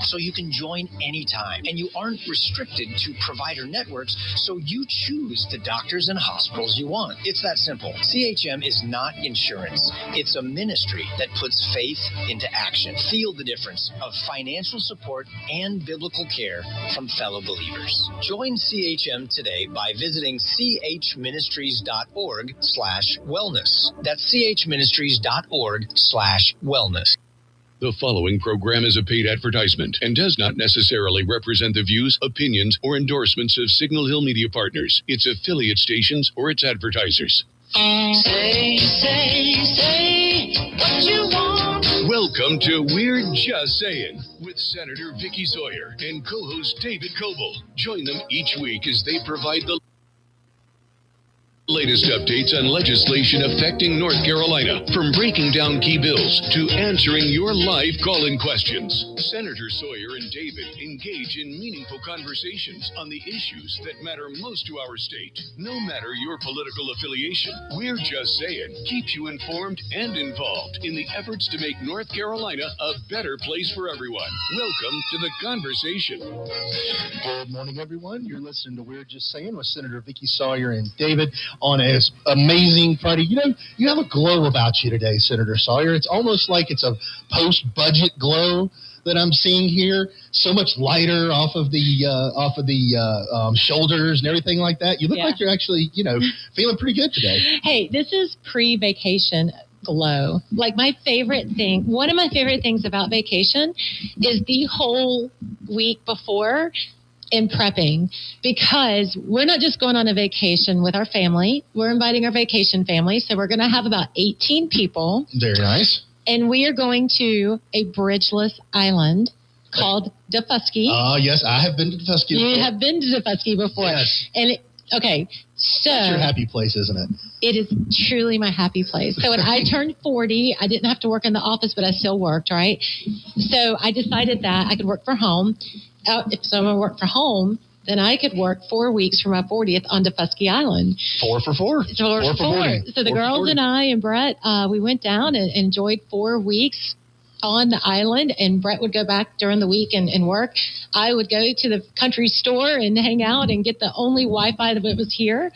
so you can join anytime. And you aren't restricted to provider networks, so you choose the doctors and hospitals you want. It's that simple. CHM is not insurance. It's a ministry that puts faith into action. Feel the difference of financial support and biblical care from fellow believers. Join CHM today by visiting chministries.org/wellness. That's chministries.org/wellness. The following program is a paid advertisement and does not necessarily represent the views, opinions, or endorsements of Signal Hill Media Partners, its affiliate stations, or its advertisers. Say what you want. Welcome to We're Just Sayin' with Senator Vickie Sawyer and co-host David Coble. Join them each week as they provide the latest updates on legislation affecting North Carolina, from breaking down key bills to answering your live call-in questions. Senator Sawyer and David engage in meaningful conversations on the issues that matter most to our state. No matter your political affiliation, We're Just Sayin' keeps you informed and involved in the efforts to make North Carolina a better place for everyone. Welcome to the conversation. Good morning, everyone. You're listening to We're Just Sayin' with Senator Vickie Sawyer and David on an amazing Friday. You know, you have a glow about you today, Senator Sawyer. It's almost like it's a post-budget glow that I'm seeing here. So much lighter off of the shoulders and everything like that. You look like you're actually, feeling pretty good today. Hey, this is pre-vacation glow. Like one of my favorite things about vacation is the whole week before in prepping, because we're not just going on a vacation with our family. We're inviting our vacation family. So we're going to have about 18 people. Very nice. And we are going to a bridgeless island called Defusky. Yes, I have been to Defusky before. You have been to Defusky before. Yes. And so it's your happy place, isn't it? It is truly my happy place. So when I turned 40, I didn't have to work in the office, but I still worked, right? So I decided that I could work from home. If someone worked from home, then I could work 4 weeks for my 40th on Defusky Island. 4 for 4. 4 for 4. So the girls and I and Brett, we went down and enjoyed 4 weeks on the island, and Brett would go back during the week and work. I would go to the country store and hang out and get the only Wi-Fi that was here.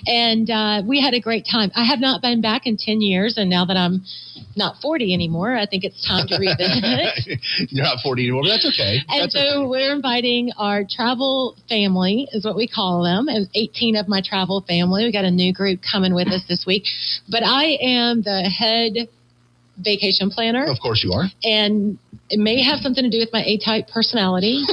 And we had a great time. I have not been back in 10 years, and now that I'm not 40 anymore, I think it's time to revisit. You're not 40 anymore, but that's okay. We're inviting our travel family, is what we call them. It was 18 of my travel family. We got a new group coming with us this week. But I am the head vacation planner. Of course you are. And it may have something to do with my A-type personality.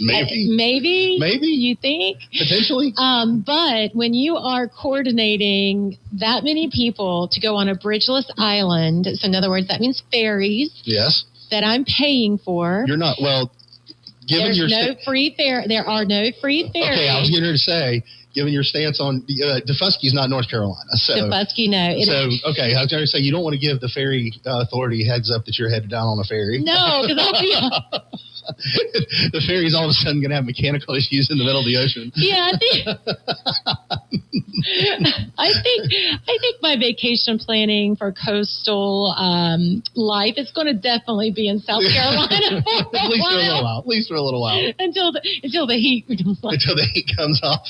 Maybe. Maybe. You think? Potentially. But when you are coordinating that many people to go on a bridgeless island, so in other words, that means ferries. Yes. That I'm paying for. You're not, given There's no free fare. There are no free ferries. Okay, I was getting ready to say, given your stance on Defusky is not North Carolina. So Defusky, no. I was going to say, you don't want to give the ferry authority heads up that you're headed down on a ferry. No, because I'll be the ferry's all of a sudden going to have mechanical issues in the middle of the ocean. Yeah, I think my vacation planning for coastal life is going to definitely be in South Carolina for at least for a little while. Until the heat comes off.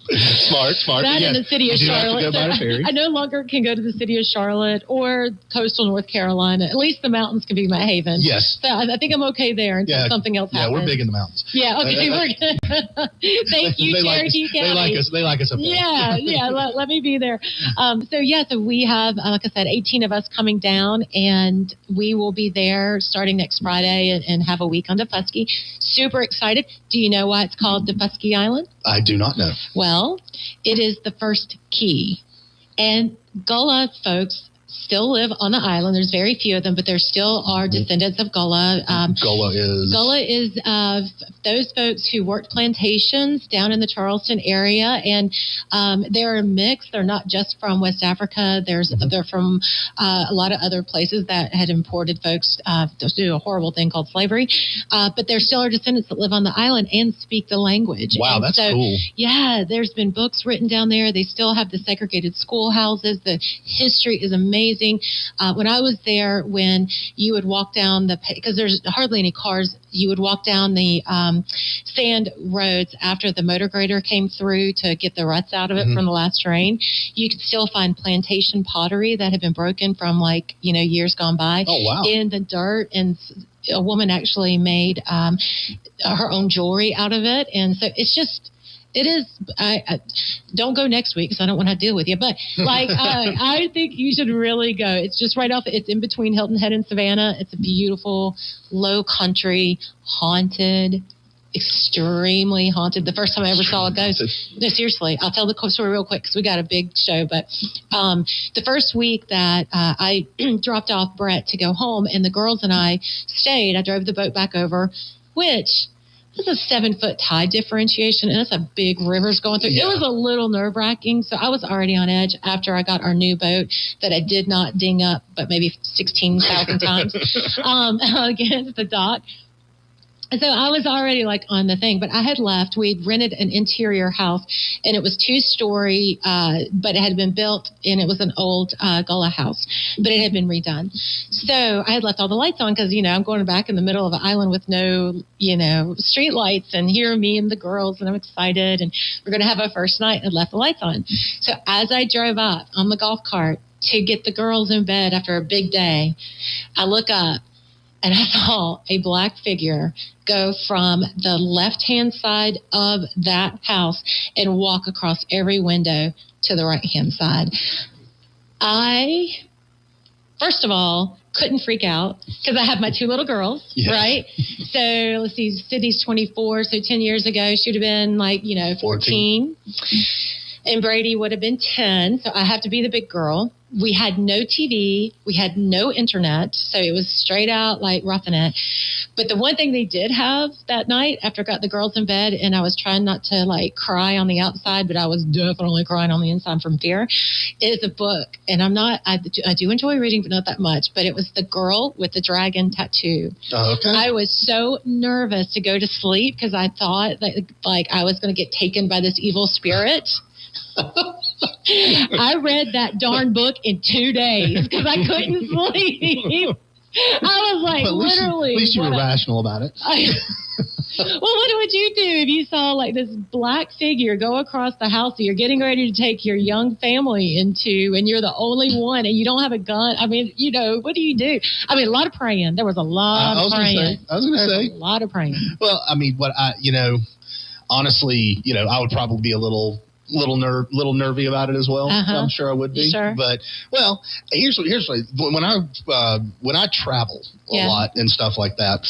Smart. That in the city of Charlotte. I no longer can go to the city of Charlotte or coastal North Carolina. At least the mountains can be my haven. Yes. So I think I'm okay there until something else happens. Yeah, we're big in the mountains. Yeah, okay. We're good. Thank you, Cherokee County. They like us up there. Yeah. Let me be there. So we have, like I said, 18 of us coming down, and we will be there starting next Friday and have a week on Defusky. Super excited. Do you know why it's called Defusky Island? I do not know. Well, it is the first key. And Gullah folks still live on the island. There's very few of them, but there still are descendants of Gullah. Gullah is those folks who worked plantations down in the Charleston area, and they're a mix. They're not just from West Africa. They're from a lot of other places that had imported folks to do a horrible thing called slavery. But there still are descendants that live on the island and speak the language. Wow, and that's cool. Yeah, there's been books written down there. They still have the segregated schoolhouses. The history is amazing. amazing. When I was there, when you would walk down because there's hardly any cars, you would walk down the sand roads after the motor grader came through to get the ruts out of it from the last rain. You could still find plantation pottery that had been broken from years gone by in the dirt, and a woman actually made her own jewelry out of it. And so it is. I don't go next week because I don't want to deal with you. But I think you should really go. It's just right off. It's in between Hilton Head and Savannah. It's a beautiful, low country, haunted, extremely haunted. The first time I ever saw a ghost. No, seriously, I'll tell the story real quick because we got a big show. But the first week that I dropped off Brett to go home, and the girls and I stayed. I drove the boat back over, which. It's a 7-foot tide differentiation, and it's a big rivers going through. Yeah. It was a little nerve-wracking, so I was already on edge after I got our new boat that I did not ding up, but maybe 16,000 times against the dock. So I was already on the thing, but I had left. We'd rented an interior house, and it was 2-story, but it had been built, and it was an old Gullah house, but it had been redone. So I had left all the lights on because, I'm going back in the middle of an island with no, street lights, and here me and the girls, and I'm excited, and we're going to have our first night, and I left the lights on. So as I drove up on the golf cart to get the girls in bed after a big day, I look up, and I saw a black figure go from the left-hand side of that house and walk across every window to the right-hand side. I, first of all, couldn't freak out because I have my 2 little girls, right? So let's see, Sydney's 24, so 10 years ago she would have been 14. And Brady would have been 10, so I have to be the big girl. We had no TV. We had no internet, so it was straight out roughing it. But the one thing they did have that night after I got the girls in bed, and I was trying not to cry on the outside, but I was definitely crying on the inside from fear, is a book. And I do enjoy reading, but not that much. But it was The Girl with the Dragon Tattoo. Oh, okay. I was so nervous to go to sleep because I thought that I was going to get taken by this evil spirit. I read that darn book in 2 days because I couldn't sleep. I was literally. At least you were rational about it. Well, what would you do if you saw this black figure go across the house that you're getting ready to take your young family into, and you're the only one, and you don't have a gun? I mean, what do you do? I mean, a lot of praying. There was a lot of praying. I was going to say. A lot of praying. Well, I mean, honestly, I would probably be a little nervy about it as well. I'm sure I would be. Sure. But here's what when I travel a lot and stuff like that,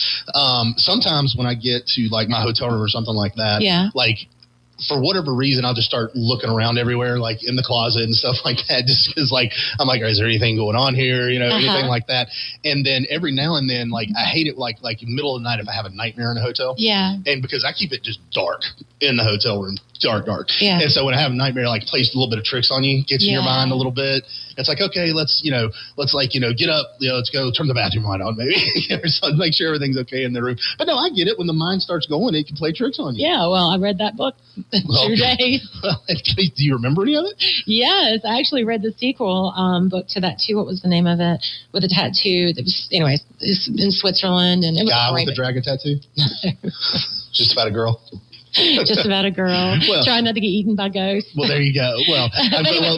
sometimes when I get to my hotel room or something like that, for whatever reason, I'll just start looking around everywhere, in the closet and stuff like that, just because I'm is there anything going on here, anything like that. And then every now and then, I hate it in the middle of the night if I have a nightmare in a hotel. Yeah. And because I keep it just dark in the hotel room. Dark. Yeah. And so when I have a nightmare, plays a little bit of tricks on you, gets in your mind a little bit. It's okay, let's get up, let's go turn the bathroom light on, maybe, or something, make sure everything's okay in the room. But no, I get it. When the mind starts going, it can play tricks on you. Yeah, well, I read that book in 2 days. Well, do you remember any of it? Yes, I actually read the sequel book to that too. What was the name of it? With a tattoo. That was, anyways, it's in Switzerland, and it was Guy with the dragon tattoo. Just about a girl. Just about a girl. Trying not to get eaten by ghosts. Well, there you go. Well,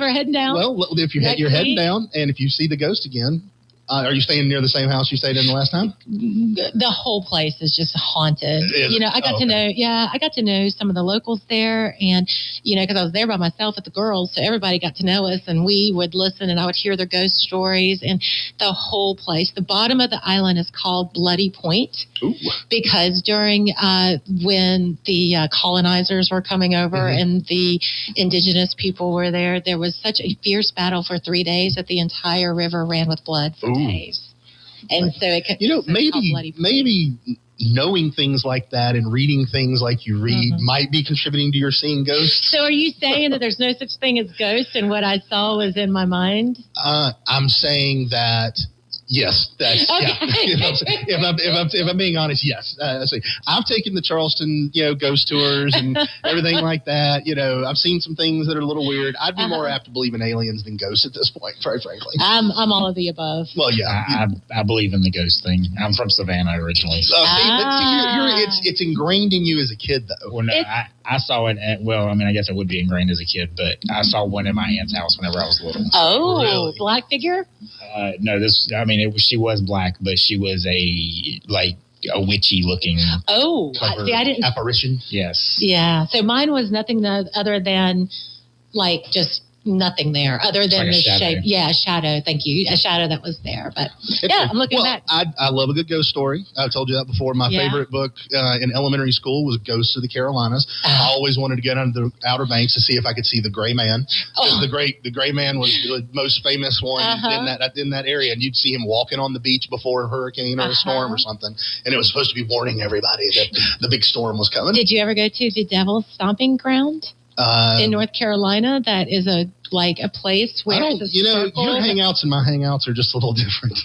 we're heading down. Well, if you're heading down, and if you see the ghost again, are you staying near the same house you stayed in the last time? The whole place is just haunted. I got to know. Yeah, I got to know some of the locals there, and because I was there by myself with the girls, so everybody got to know us, and we would listen, and I would hear their ghost stories, and the whole place. The bottom of the island is called Bloody Point. Ooh. Because during when the colonizers were coming over and the indigenous people were there, there was such a fierce battle for 3 days that the entire river ran with blood for days. And so it could, maybe knowing things like that and reading things like you read might be contributing to your seeing ghosts. So are you saying that there's no such thing as ghosts and what I saw was in my mind? I'm saying that Yes, that's If I'm being honest, yes. I've taken the Charleston, ghost tours and everything like that. I've seen some things that are a little weird. I'd be more apt to believe in aliens than ghosts at this point, very frankly. I'm all of the above. Well, yeah, I believe in the ghost thing. I'm from Savannah originally. So. It's ingrained in you as a kid, though. Well, no, I saw it I guess it would be ingrained as a kid, but I saw one at my aunt's house whenever I was little. Oh, really? Black figure? No, she was black, but she was a witchy looking. Oh, see, I didn't. Apparition? Yes. Yeah. So mine was nothing other than just nothing there other than the shape. Yeah, a shadow. Thank you. A shadow that was there. But I'm looking back. I love a good ghost story. I've told you that before. My favorite book in elementary school was Ghosts of the Carolinas. I always wanted to get on the Outer Banks to see if I could see the Gray Man. The Gray Man was the most famous one in that area, and you'd see him walking on the beach before a hurricane or a storm or something, and it was supposed to be warning everybody that the big storm was coming. Did you ever go to the Devil's Stomping Ground? In North Carolina, that is a place where your hangouts and my hangouts are just a little different.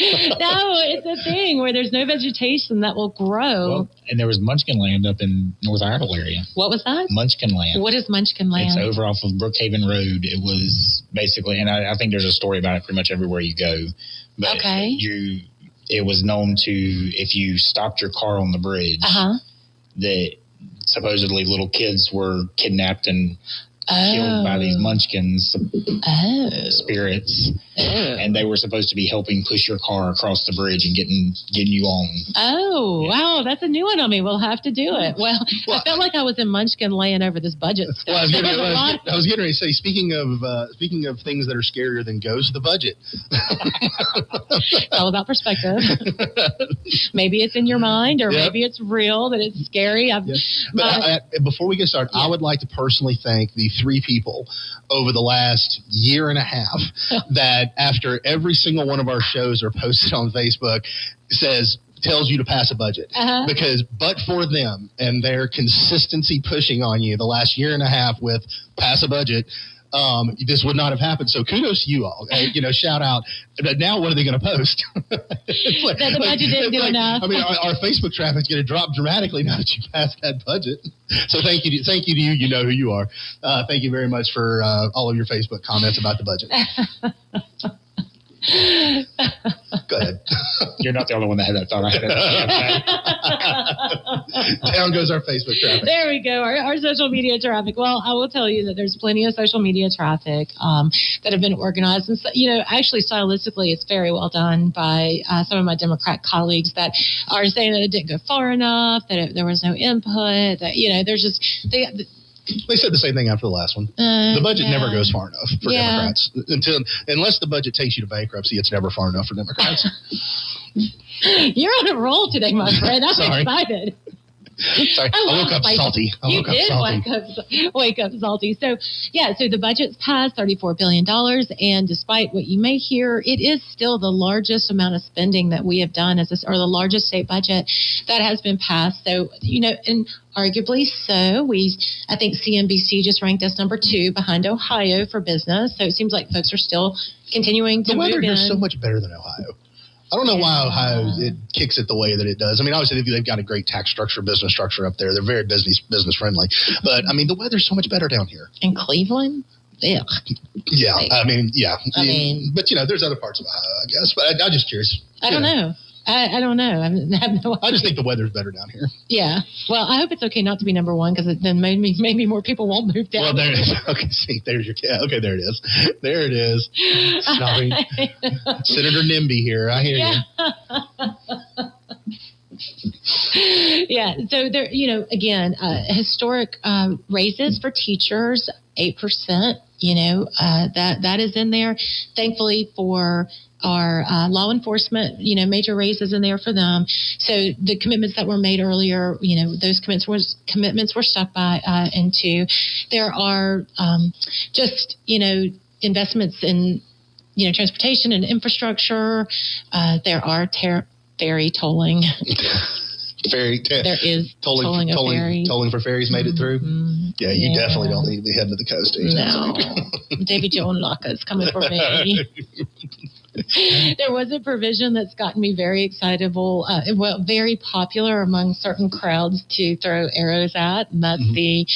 No, it's a thing where there's no vegetation that will grow. Well, and there was Munchkin Land up in North Iredell area. What was that? Munchkin Land. What is Munchkin Land? It's over off of Brookhaven Road. It was basically, and I think there's a story about it pretty much everywhere you go. But it was known to, if you stopped your car on the bridge, that supposedly little kids were kidnapped and killed by these munchkins spirits, and they were supposed to be helping push your car across the bridge and getting you on. Wow, that's a new one on me. We'll have to do it. Well, I felt like I was in Munchkin laying over this budget stuff. Well, I was getting ready to say, speaking of things that are scarier than ghosts, the budget. It's all about perspective. Maybe it's in your mind, or maybe it's real that it's scary. Before we get started, I would like to personally thank the 3 people over the last year and a half that after every single one of our shows are posted on Facebook tells you to pass a budget. Because but for them and their consistency pushing on you the last year and a half with pass a budget, this would not have happened. So kudos to you all. Shout out. But now what are they going to post? The budget didn't do enough. I mean, our Facebook traffic's going to drop dramatically now that you passed that budget. So thank you to you. You know who you are. Thank you very much for all of your Facebook comments about the budget. Go ahead. You're not the only one that had that thought. I had it. Down goes our Facebook traffic. There we go. Our social media traffic. Well, I will tell you that there's plenty of social media traffic that have been organized. And, actually, stylistically, it's very well done by some of my Democrat colleagues that are saying that it didn't go far enough, that there was no input, that, there's just... They said the same thing after the last one. The budget never goes far enough for Democrats. Unless the budget takes you to bankruptcy, it's never far enough for Democrats. You're on a roll today, my friend. I'm excited. Sorry, I woke up salty. Wake up salty. So the budget's passed $34 billion. And despite what you may hear, it is still the largest amount of spending that we have done or the largest state budget that has been passed. So, and arguably so. I think CNBC just ranked us number 2 behind Ohio for business. So it seems like folks are still continuing to move in. The weather here is so much better than Ohio. I don't know why Ohio kicks it the way that it does. I mean, obviously they've got a great tax structure, business structure up there. They're very business friendly. But I mean, the weather's so much better down here. In Cleveland? Ugh. Yeah, but there's other parts of Ohio, I guess. But I'm just curious. I don't know. I don't know. I have no idea. I just think the weather's better down here. Yeah. Well, I hope it's okay not to be number 1 because then maybe more people won't move down. Well, there it is. Okay, see, there's your cat. Okay, there it is. There it is. Sorry. Senator NIMBY here. I hear you. Yeah. So there, again, historic raises for teachers, 8%. That is in there. Thankfully for our law enforcement, major raises in there for them. So the commitments that were made earlier, those commitments were stuck by into. There are investments in, transportation and infrastructure. There are ferry tolling. There is tolling of ferries. Tolling for ferries made it through. Mm-hmm. Yeah, you definitely don't need to be heading to the coast. No, Davy Jones Locker's coming for me. There was a provision that's gotten me very excitable, very popular among certain crowds to throw arrows at, and that's the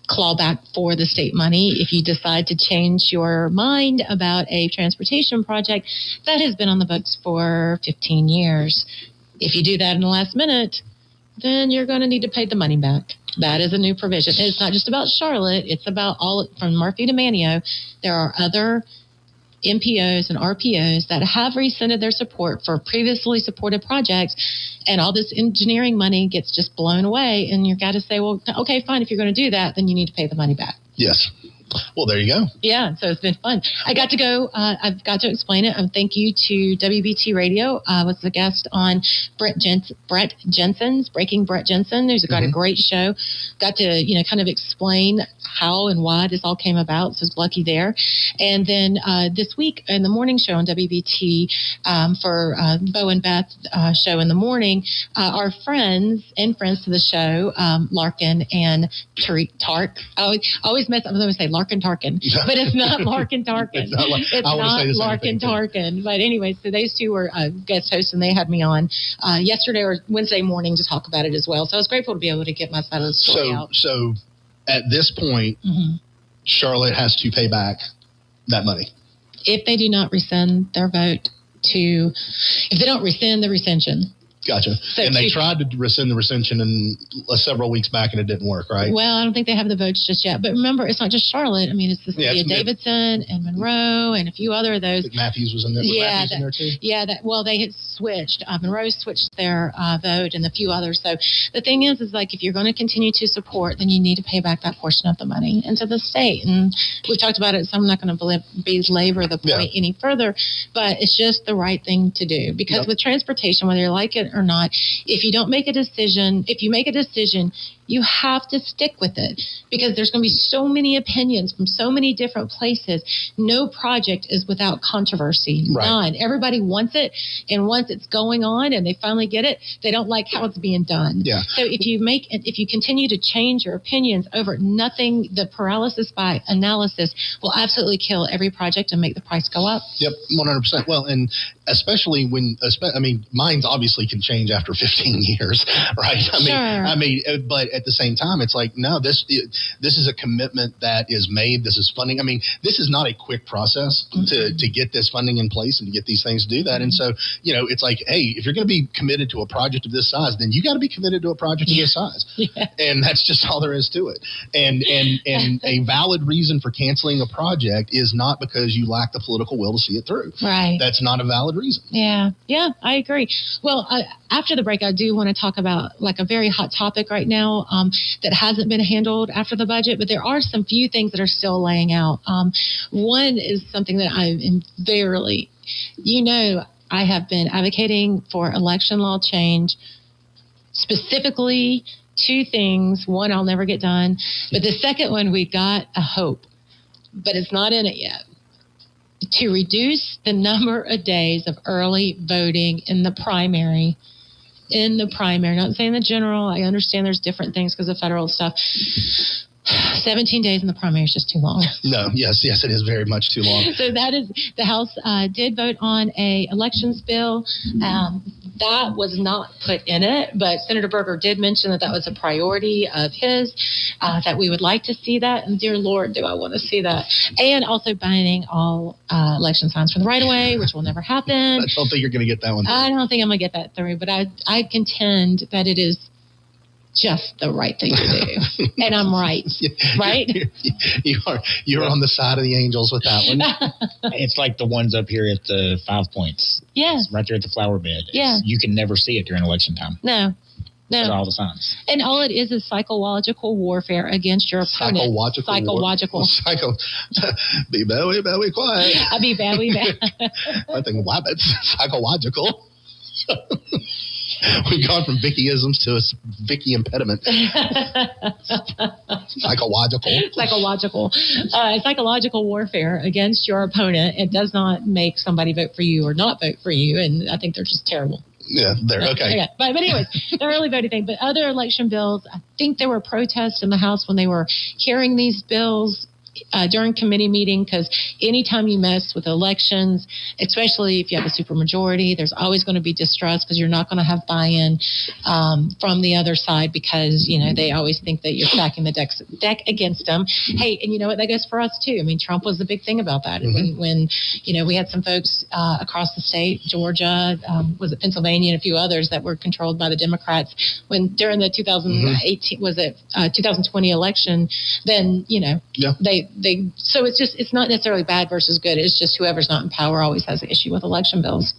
clawback for the state money. If you decide to change your mind about a transportation project that has been on the books for 15 years, if you do that in the last minute, then you're going to need to pay the money back. That is a new provision. And it's not just about Charlotte. It's about all from Murphy to Manteo. There are other MPOs and RPOs that have rescinded their support for previously supported projects, and all this engineering money gets just blown away. And you've got to say, well, okay, fine. If you're going to do that, then you need to pay the money back. Yes. Well, there you go. Yeah, so it's been fun. I got to go. I've got to explain it. Thank you to WBT Radio. I was the guest on Brett Jensen's Breaking Brett Jensen. Who's got a great show. Got to kind of explain how and why this all came about. So I was lucky there. And then this week in the morning show on WBT for Bo and Beth show in the morning, our friends to the show, Larkin and Tark. I always mess up. I always say Larkin Tarkin, but it's not Larkin Tarkin. It's not Larkin Tarkin. But anyway, so those two were guest hosts, and they had me on yesterday or Wednesday morning to talk about it as well. So I was grateful to be able to get my side of the story out. So at this point, Charlotte has to pay back that money. If they do not rescind their vote if they don't rescind the rescission. Gotcha. So and they tried to rescind the rescission several weeks back, and it didn't work, right? Well, I don't think they have the votes just yet. But remember, it's not just Charlotte. I mean, it's the city of Davidson and Monroe and a few other of those. I think Matthews was in there. Matthews in there too? Yeah. They had switched. Monroe switched their vote, and a few others. So the thing is like if you're going to continue to support, then you need to pay back that portion of the money into the state. And we've talked about it, so I'm not going to belabor the point any further. But it's just the right thing to do because with transportation, whether you like it or not, if you make a decision, you have to stick with it because there's going to be so many opinions from so many different places. No project is without controversy. Right. None. Everybody wants it, and once it's going on and they finally get it, they don't like how it's being done. Yeah. So if you continue to change your opinions over nothing, the paralysis by analysis will absolutely kill every project and make the price go up. Yep, 100%. Well, and especially minds obviously can change after 15 years, right? But at the same time, it's like, no, this is a commitment that is made. This is funding. I mean, this is not a quick process to get this funding in place and to get these things to do that. And so, it's like, hey, if you're going to be committed to a project of this size, then you got to be committed to a project of this size. Yeah. And that's just all there is to it. And a valid reason for canceling a project is not because you lack the political will to see it through. Right. That's not a valid reason. Yeah, I agree. Well, after the break, I do want to talk about like a very hot topic right now that hasn't been handled after the budget, but there are some few things that are still laying out. One is something that I am I have been advocating for election law change, specifically two things. One, I'll never get done, but the second one, we got a hope, but it's not in it yet. To reduce the number of days of early voting in the primary, not saying the general. I understand there's different things because of federal stuff. 17 days in the primary is just too long. No, yes, it is very much too long. So that is, the House did vote on a elections bill. That was not put in it, but Senator Berger did mention that was a priority of his, that we would like to see that. And dear Lord, do I want to see that. And also banning all election signs from the right-of-way, which will never happen. I don't think you're going to get that one through. I don't think I'm going to get that through, but I contend that it is just the right thing to do. And I'm right. Right? You're on the side of the angels with that one. It's like the ones up here at the 5 Points. Yes. Right there at the flower bed. Yeah. You can never see it during election time. No. All the signs. And all it is psychological warfare against your opponent. Psychological. Be very quiet. I'll be very bad. I think wabbits. Psychological. We've gone from Vickyisms to a Vickie impediment. Psychological warfare against your opponent. It does not make somebody vote for you or not vote for you, and I think they're just terrible. Yeah, they're okay. Yeah. But anyways, the early voting thing. But other election bills, I think there were protests in the House when they were hearing these bills during committee meeting, because anytime you mess with elections, especially if you have a supermajority, there's always going to be distrust because you're not going to have buy-in from the other side because, they always think that you're stacking the deck against them. Hey, and you know what? That goes for us, too. I mean, Trump was the big thing about that. Mm-hmm. When we had some folks across the state, Georgia, was it Pennsylvania, and a few others that were controlled by the Democrats when during the 2018, 2020 election, then, they so it's not necessarily bad versus good. It's just whoever's not in power always has an issue with election bills.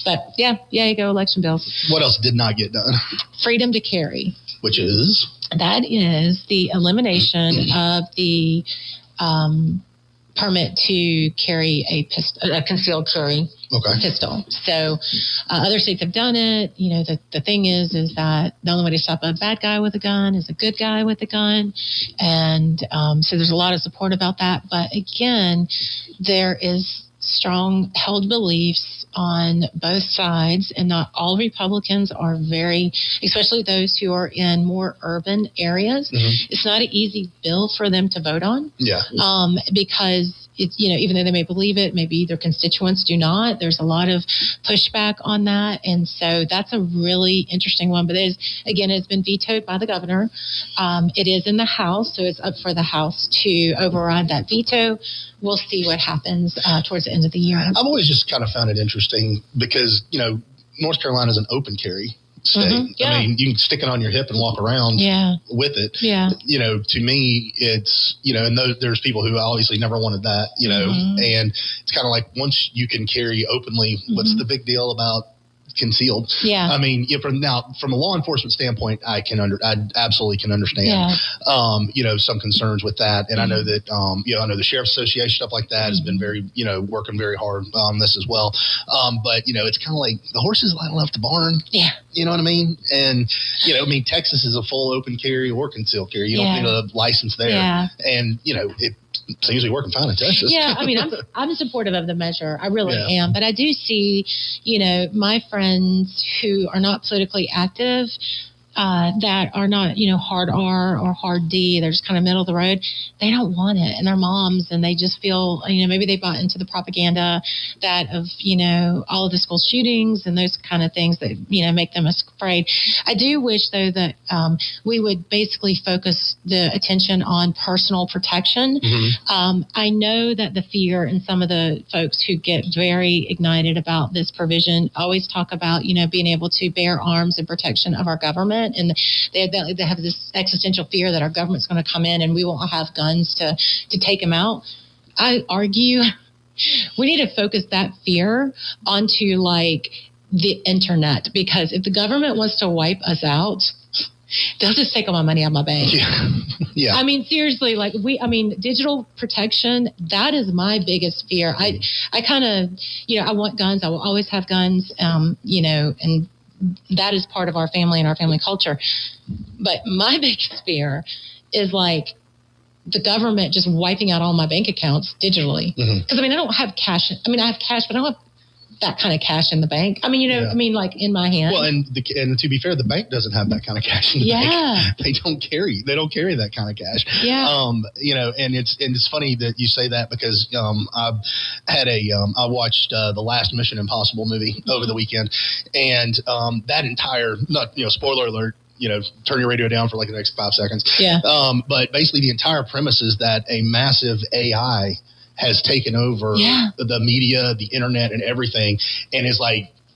But yeah, you go election bills. What else did not get done? Freedom to carry. Which is? That is the elimination of the permit to carry a concealed carry pistol. So other states have done it. The thing is that the only way to stop a bad guy with a gun is a good guy with a gun. And so there's a lot of support about that. But again, there is strong held beliefs on both sides, and not all Republicans are especially those who are in more urban areas. Mm-hmm. It's not an easy bill for them to vote on. Yeah. Because it's, even though they may believe it, maybe their constituents do not. There's a lot of pushback on that. And so that's a really interesting one. But it's been vetoed by the governor. It is in the House, so it's up for the House to override that veto. We'll see what happens towards the end of the year. I've always just kind of found it interesting because, North Carolina is an open carry state. Mm-hmm. Yeah. I mean, you can stick it on your hip and walk around with it. Yeah. To me, it's, and there's people who obviously never wanted that, mm-hmm. and it's kind of like once you can carry openly, mm-hmm. what's the big deal about concealed? Yeah. I mean, from a law enforcement standpoint, I absolutely can understand, some concerns with that. And mm-hmm. I know that, I know the Sheriff's Association, stuff like that mm-hmm. has been very, working very hard on this as well. But, it's kind of like the horses left the barn. Yeah. You know what I mean? And, Texas is a full open carry or concealed carry. You don't need a license there. Yeah. And, it seems to be working fine in Texas. Yeah, I mean, I'm supportive of the measure. I really am. But I do see, my friends who are not politically active, that are not, hard R or hard D, they're just kind of middle of the road. They don't want it. And they're moms, and they just feel, maybe they bought into the propaganda that of, all of the school shootings and those kind of things that, make them afraid. I do wish, though, that we would basically focus the attention on personal protection. Mm-hmm. I know that the fear in some of the folks who get very ignited about this provision always talk about, being able to bear arms in protection of our government. And they have this existential fear that our government's going to come in and we won't have guns to take them out. I argue we need to focus that fear onto the internet, because if the government wants to wipe us out, they'll just take all my money out of my bank. Yeah. I mean, seriously, digital protection, that is my biggest fear. I kind of, I want guns. I will always have guns, and that is part of our family and our family culture. But my biggest fear is the government just wiping out all my bank accounts digitally. Because, I don't have cash. I have cash, but I don't have that kind of cash in the bank. in my hand. Well, and to be fair, the bank doesn't have that kind of cash in the bank. They don't carry that kind of cash. Yeah. And it's funny that you say that, because I watched the last Mission Impossible movie over the weekend, and that entire, spoiler alert, turn your radio down for the next 5 seconds. Yeah. But basically the entire premise is that a massive AI has taken over the media, the internet, and everything, and is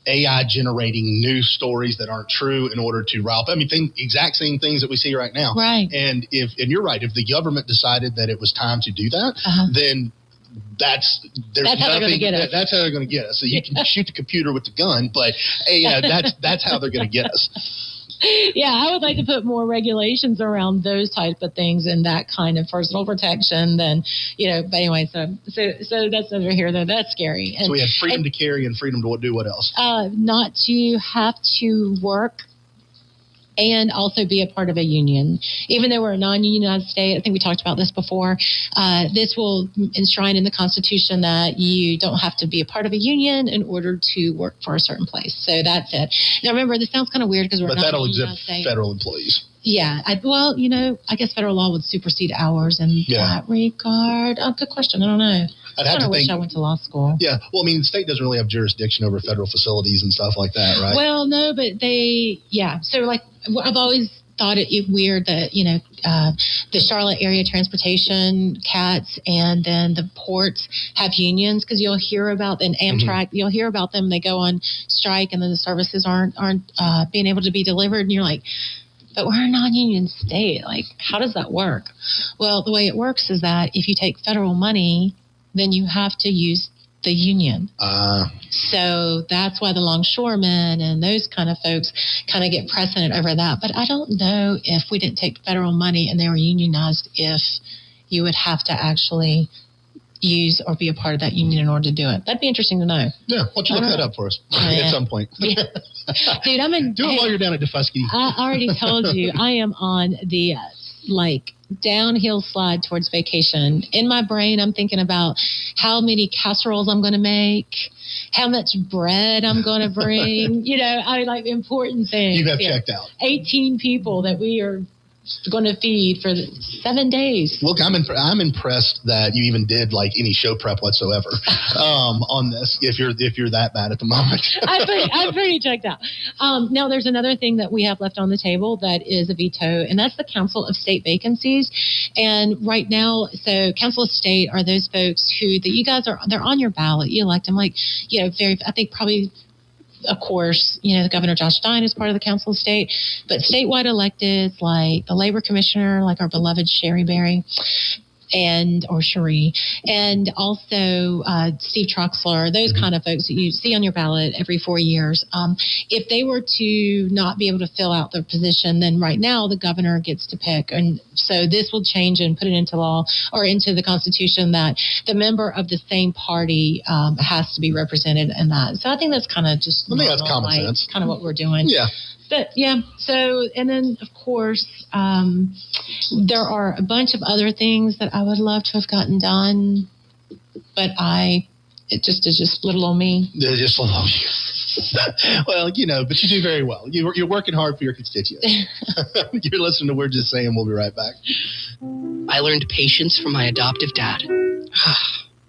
AI generating news stories that aren't true in order to rile up. Exact same things that we see right now. Right. And you're right, if the government decided that it was time to do that, then that's how they're going to get us. That's how they're going to get us. So you can shoot the computer with the gun, but that's how they're going to get us. Yeah, I would like to put more regulations around those type of things and that kind of personal protection than, but anyway, so that's over here, though. That's scary. So we have freedom to carry and freedom to do what else? Not to have to work and also be a part of a union. Even though we're a non-unionized state, I think we talked about this before, this will enshrine in the Constitution that you don't have to be a part of a union in order to work for a certain place. So that's it. Now, remember, this sounds kind of weird because we're not a unionized state. Federal employees. Yeah. I guess federal law would supersede ours in that regard. Oh, good question. I don't know. I wish I went to law school. Yeah. Well, I mean, the state doesn't really have jurisdiction over federal facilities and stuff like that, right? Well, no, but So, like, I've always thought it weird that, the Charlotte area transportation cats and then the ports have unions, because you'll hear about Amtrak, you'll hear about them. They go on strike and then the services aren't being able to be delivered. And you're like, but we're a non-union state. Like, how does that work? Well, the way it works is that if you take federal money, then you have to use the union. So that's why the longshoremen and those kind of folks kind of get precedent over that. But I don't know if we didn't take federal money and they were unionized, if you would have to actually use or be a part of that union in order to do it. That'd be interesting to know. Yeah, why don't you look that up for us at some point? Yeah. Dude, do it while you're down at DeFusky. I already told you, I am on the downhill slide towards vacation. In my brain, I'm thinking about how many casseroles I'm going to make, how much bread I'm going to bring. Important things. You have checked out 18 people that we are going to feed for 7 days. Look, I'm impressed that you even did any show prep whatsoever on this. If you're that bad at the moment, I'm pretty checked out. Now there's another thing that we have left on the table that is a veto, and that's the Council of State vacancies. And right now, so Council of State are those folks who that you guys they're on your ballot. You elect them, I think probably. Of course, Governor Josh Stein is part of the Council of State, but statewide electeds like the Labor Commissioner, like our beloved Sherry Berry, or Cherie, and also Steve Troxler, those kind of folks that you see on your ballot every 4 years. If they were to not be able to fill out their position, then right now the governor gets to pick. And so this will change and put it into law or into the Constitution that the member of the same party has to be represented in that. So I think that's kind of just that's common sense. Kind of what we're doing. Yeah. But and then of course, there are a bunch of other things that I would love to have gotten done, but it just is just little old me. It's just little old you. Well, but you do very well. You're working hard for your constituents. You're listening to We're Just Saying. We'll be right back. I learned patience from my adoptive dad.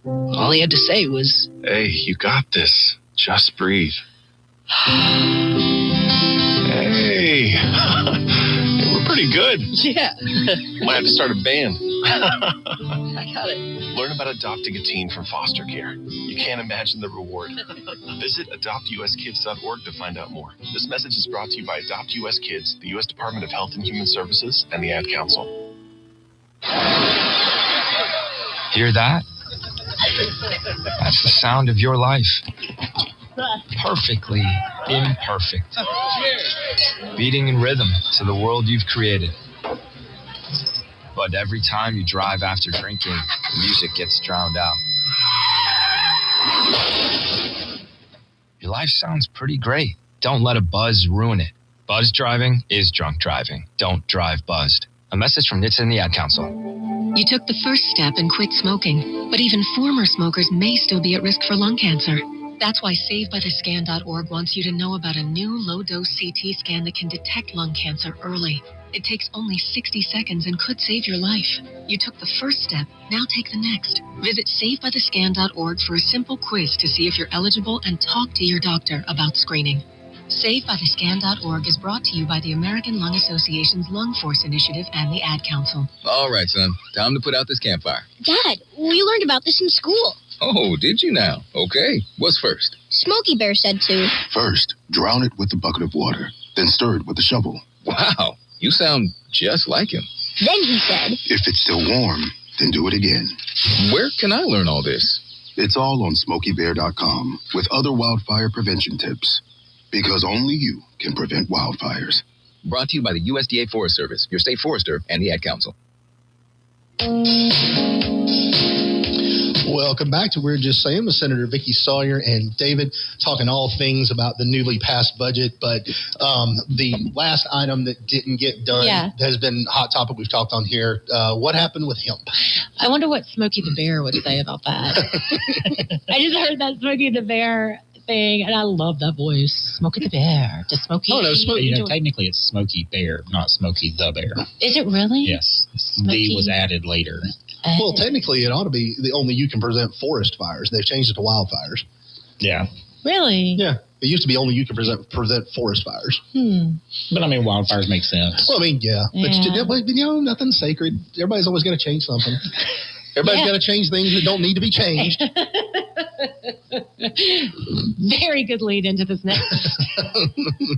All he had to say was, "Hey, you got this. Just breathe." Hey, we're pretty good. Yeah. Might have to start a band. I got it. Learn about adopting a teen from foster care. You can't imagine the reward. Visit adoptuskids.org to find out more. This message is brought to you by Adopt US Kids, the U.S. Department of Health and Human Services, and the Ad Council. Hear that? That's the sound of your life. Perfectly imperfect. Beating in rhythm to the world you've created. But every time you drive after drinking, the music gets drowned out. Your life sounds pretty great. Don't let a buzz ruin it. Buzz driving is drunk driving. Don't drive buzzed. A message from NHTSA and the Ad Council. You took the first step and quit smoking, but even former smokers may still be at risk for lung cancer. That's why SaveByTheScan.org wants you to know about a new low-dose CT scan that can detect lung cancer early. It takes only 60 seconds and could save your life. You took the first step, now take the next. Visit SaveByTheScan.org for a simple quiz to see if you're eligible and talk to your doctor about screening. SaveByTheScan.org is brought to you by the American Lung Association's Lung Force Initiative and the Ad Council. All right, son. Time to put out this campfire. Dad, we learned about this in school. Oh, did you now? Okay. What's first? Smokey Bear said to. First, drown it with a bucket of water, then stir it with a shovel. Wow, you sound just like him. Then he said. If it's still warm, then do it again. Where can I learn all this? It's all on SmokeyBear.com with other wildfire prevention tips. Because only you can prevent wildfires. Brought to you by the USDA Forest Service, your state forester, and the Ad Council. Welcome back to We're Just Saying with Senator Vickie Sawyer and David, talking all things about the newly passed budget. But the last item that didn't get done has been a hot topic we've talked on here. What happened with hemp? I wonder what Smokey the Bear would say about that. I just heard that Smokey the Bear thing, and I love that voice. Smokey the Bear to Smokey. Oh no, technically it's Smokey Bear, not Smokey the Bear. Is it really? Yes, the was added later. Well, technically it ought to be only you can present forest fires. They've changed it to wildfires. Yeah. Really? Yeah. It used to be only you can present forest fires. But I mean, wildfires make sense. Well, I mean, yeah. But nothing's sacred. Everybody's always got to change something. Everybody's got to change things that don't need to be changed. Very good lead into this next.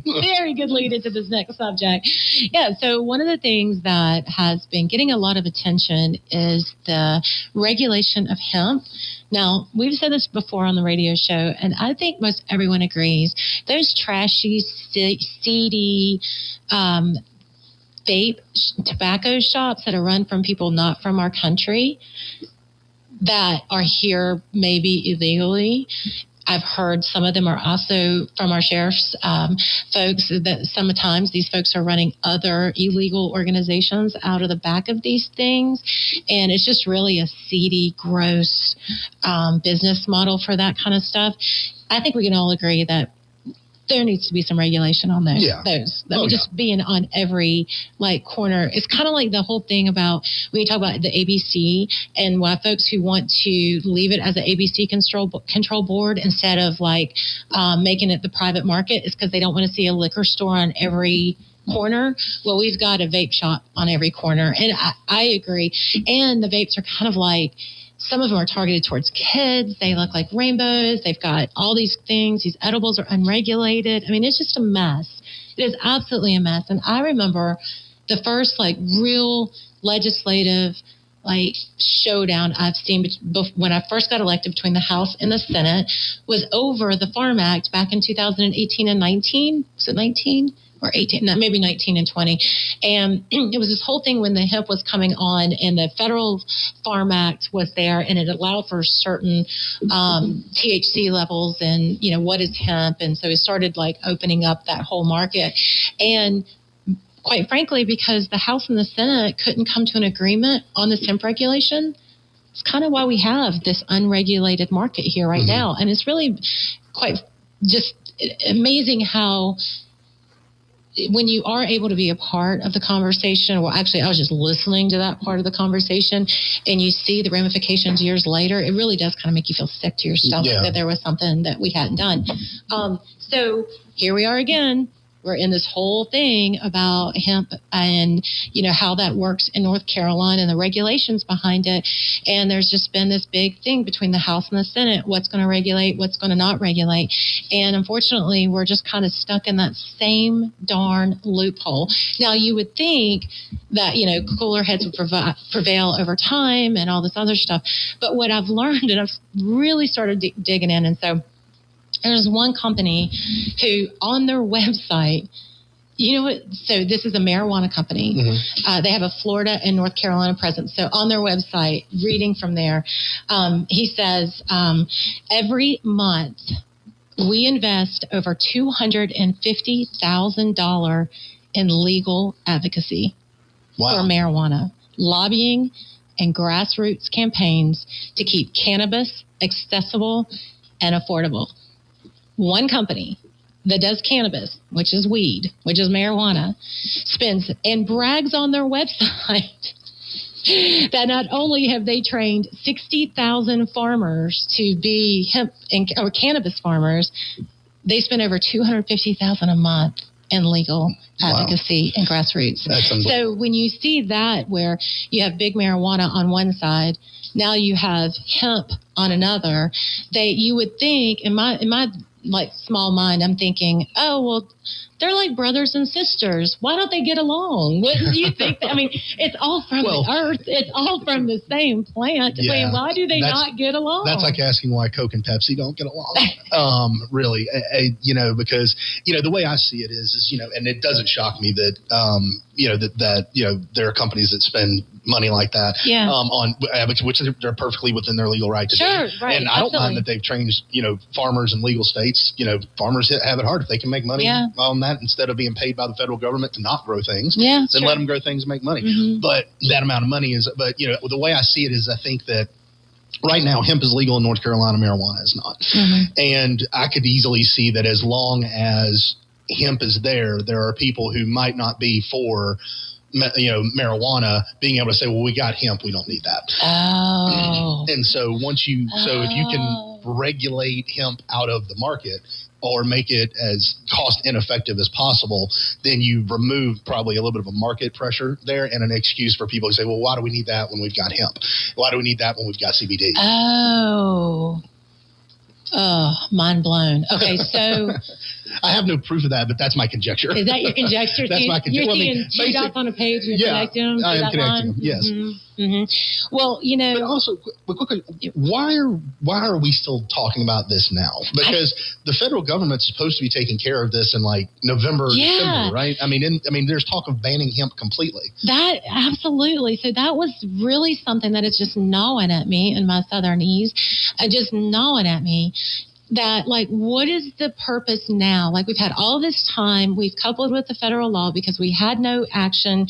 Very good lead into this next subject. Yeah. So one of the things that has been getting a lot of attention is the regulation of hemp. Now, we've said this before on the radio show, and I think most everyone agrees. Those trashy, seedy, vape tobacco shops that are run from people not from our country that are here maybe illegally. I've heard some of them are also from our sheriff's folks, that sometimes these folks are running other illegal organizations out of the back of these things. And it's just really a seedy, gross business model for that kind of stuff. I think we can all agree that there needs to be some regulation on those. Yeah. Just being on every corner. It's kind of like the whole thing about when you talk about the ABC and why folks who want to leave it as an ABC control board instead of making it the private market is because they don't want to see a liquor store on every corner. Well, we've got a vape shop on every corner, and I agree. And the vapes are kind of some of them are targeted towards kids. They look like rainbows. They've got all these things. These edibles are unregulated. I mean, it's just a mess. It is absolutely a mess. And I remember the first real legislative showdown I've seen when I first got elected between the House and the Senate was over the Farm Act back in 2018 and 19. Was it 19? Or 18, maybe 19 and 20. And it was this whole thing when the hemp was coming on and the Federal Farm Act was there and it allowed for certain THC levels and, what is hemp. And so it started opening up that whole market. And quite frankly, because the House and the Senate couldn't come to an agreement on this hemp regulation, it's kind of why we have this unregulated market here right now. And it's really quite just amazing how when you are able to be a part of the conversation, well, actually, I was just listening to that part of the conversation, and you see the ramifications years later, it really does kind of make you feel sick to your stomach that there was something that we hadn't done. So here we are again. We're in this whole thing about hemp and, how that works in North Carolina and the regulations behind it. And there's just been this big thing between the House and the Senate, what's going to regulate, what's going to not regulate. And unfortunately, we're just kind of stuck in that same darn loophole. Now, you would think that, cooler heads would prevail over time and all this other stuff. But what I've learned, and I've really started digging in, and so there's one company who on their website, so this is a marijuana company. They have a Florida and North Carolina presence. So on their website, reading from there, he says, every month we invest over $250,000 in legal advocacy for marijuana, lobbying and grassroots campaigns to keep cannabis accessible and affordable. One company that does cannabis, which is weed, which is marijuana, spends and brags on their website that not only have they trained 60,000 farmers to be hemp or cannabis farmers, they spend over $250,000 a month in legal advocacy and grassroots. So when you see that, where you have big marijuana on one side, now you have hemp on another, you would think in my small mind, I'm thinking, oh, well, they're like brothers and sisters. Why don't they get along? Wouldn't you think? I mean, it's all from the earth. It's all from the same plant. Yeah, I mean, why do they not get along? That's like asking why Coke and Pepsi don't get along. Really, because, the way I see it is, and it doesn't shock me that, there are companies that spend money like that on which they're perfectly within their legal right to do. Right, and I don't mind that they've trained, farmers in legal states. Farmers have it hard. If they can make money on that instead of being paid by the federal government to not grow things, then let them grow things and make money. But that amount of money the way I see it is, I think that right now, hemp is legal in North Carolina, marijuana is not. And I could easily see that as long as hemp is there are people who might not be for marijuana being able to say, well, we got hemp, we don't need that. And so if you can regulate hemp out of the market or make it as cost ineffective as possible, then you remove probably a little bit of a market pressure there and an excuse for people to say, well, why do we need that when we've got hemp? Why do we need that when we've got CBD? Oh, mind blown. Okay, so I have no proof of that, but that's my conjecture. Is that your conjecture? That's my conjecture. You're seeing two dots on a page and you're connecting them? I am connecting them, yes. Well, But also, quickly, why are we still talking about this now? Because the federal government's supposed to be taking care of this in like November, December, right? I mean, there's talk of banning hemp completely. That absolutely. So that was really something that is just gnawing at me in my southernese, just gnawing at me. That, like, what is the purpose now? Like, we've had all this time, we've coupled with the federal law because we had no action